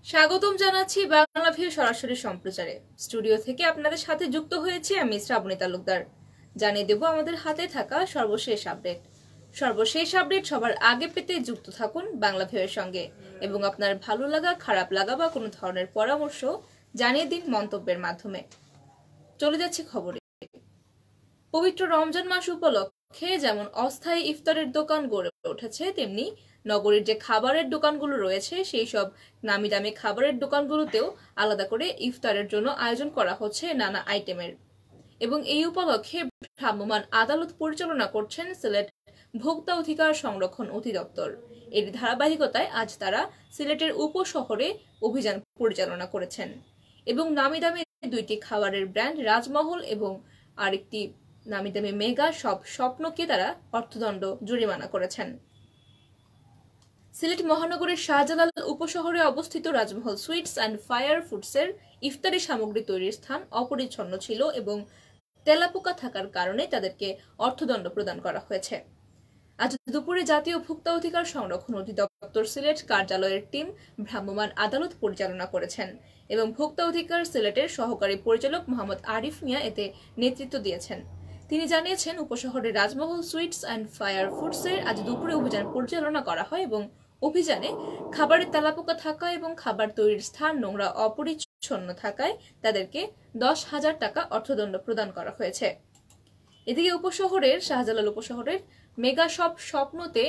স্বাগতম জানাচ্ছি বাংলাভিউ সরাসরি সম্প্রচারে। স্টুডিও থেকে আপনাদের সাথে যুক্ত হয়েছি আমি শ্রাবণী তালুকদার। জানিয়ে দেব আমাদের হাতে থাকা সর্বশেষ আপডেট। সর্বশেষ আপডেট সবার আগে পেতে যুক্ত থাকুন বাংলাভিউয়ের সঙ্গে এবং আপনার ভালো লাগা, খারাপ লাগা বা কোনো ধরনের পরামর্শ জানিয়ে দিন মন্তব্যের মাধ্যমে। চলে যাচ্ছে খবরে। পবিত্র রমজান মাস উপলক্ষে যেমন অস্থায়ী ইফতারের দোকান গড়ে উঠেছে, তেমনি নগরীর যে খাবারের দোকানগুলো রয়েছে সেই সব নামি দামি খাবারের দোকানগুলোতেও আলাদা করে ইফতারের জন্য আয়োজন করা হচ্ছে নানা আইটেমের। এবং এই উপলক্ষে ভ্রাম্যমাণ আদালত পরিচালনা করছেন সিলেট ভোক্তা অধিকার সংরক্ষণ অধিদপ্তর। এর ধারাবাহিকতায় আজ তারা সিলেটের উপশহরে অভিযান পরিচালনা করেছেন এবং নামি দামি দুইটি খাবারের ব্র্যান্ড রাজমহল এবং আরেকটি নামি দামি মেগা সব স্বপ্নকে তারা অর্থদণ্ড জরিমানা করেছেন। সিলেট মহানগরের শাহজালাল উপশহরে অবস্থিত রাজমহল সুইটস অ্যান্ড ফায়ার ফুডসের ইফতারি সামগ্রী তৈরির স্থান অপরিচ্ছন্ন ছিল এবং তেলাপোকা থাকার কারণে তাদেরকে অর্থদণ্ড প্রদান করা হয়েছে। আজ দুপুরে জাতীয় ভোক্তা অধিকার সংরক্ষণ অধিদপ্তর সিলেট কার্যালয়ের টিম ভ্রাম্যমাণ আদালত পরিচালনা করেছেন এবং ভোক্তা অধিকার সিলেটের সহকারী পরিচালক মোহাম্মদ আরিফ মিয়া এতে নেতৃত্ব দিয়েছেন। তিনি জানিয়েছেন, উপশহরের রাজমহল সুইটস অ্যান্ড ফায়ার ফুডসের আজ দুপুরে অভিযান পরিচালনা করা হয় এবং অভিযানে খাবারের তেলাপোকা থাকা এবং খাবার তৈরির স্থান নোংরা অপরিচ্ছন্ন থাকায় তাদেরকে 10,000 টাকা অর্থদণ্ড প্রদান করা হয়েছে। এদিকে উপশহরের শাহজালাল উপশহরের মেগা শপ স্বপ্নতে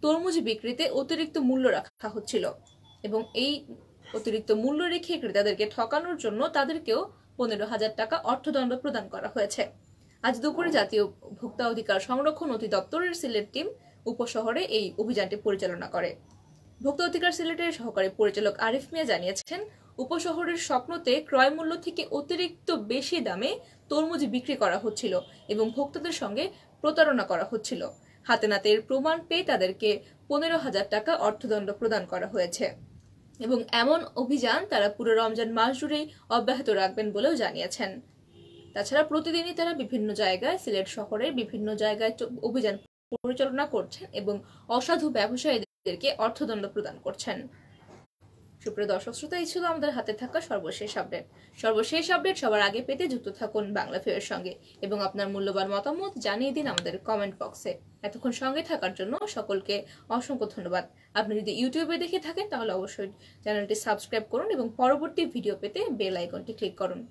তরমুজ বিক্রিতে অতিরিক্ত মূল্য রাখা হচ্ছিল এবং এই অতিরিক্ত মূল্য রেখে ক্রেতাদেরকে ঠকানোর জন্য তাদেরকেও 15,000 টাকা অর্থদণ্ড প্রদান করা হয়েছে। আজ দুপুরে জাতীয় ভোক্তা অধিকার সংরক্ষণ অধিদপ্তরের সিলেট টিম উপশহরে এই অভিযানটি পরিচালনা করে। ভোক্তা অধিকার সিলেটের সহকারী পরিচালক আরিফ মিয়া জানিয়েছেন, উপশহরের স্বপ্নতে ক্রয় মূল্য থেকে অতিরিক্ত বেশি দামে তরমুজ বিক্রি করা হচ্ছিল এবং ভোক্তাদের সঙ্গে প্রতারণা করা হচ্ছিল। হাতে নাতে এর প্রমাণ পেয়ে তাদেরকে 15,000 টাকা অর্থদণ্ড প্রদান করা হয়েছে এবং এমন অভিযান তারা পুরো রমজান মাস জুড়েই অব্যাহত রাখবেন বলেও জানিয়েছেন। তাছাড়া প্রতিদিনই তারা বিভিন্ন জায়গায় সিলেট শহরের বিভিন্ন জায়গায় অভিযান পরিচালনা করছেন এবং অসাধু ব্যবসায়ীদেরকে অর্থদণ্ড প্রদান করছেন। সুপ্রিয় দর্শক শ্রোতা, এই ছিল আমাদের হাতে থাকা সর্বশেষ আপডেট। সর্বশেষ আপডেট সবার আগে পেতে যুক্ত থাকুন বাংলাভিউয়ের সঙ্গে এবং আপনার মূল্যবান মতামত জানিয়ে দিন আমাদের কমেন্ট বক্সে। এতক্ষণ সঙ্গে থাকার জন্য সকলকে অসংখ্য ধন্যবাদ। আপনি যদি ইউটিউবে দেখে থাকেন তাহলে অবশ্যই চ্যানেলটি সাবস্ক্রাইব করুন এবং পরবর্তী ভিডিও পেতে বেল আইকনটি ক্লিক করুন।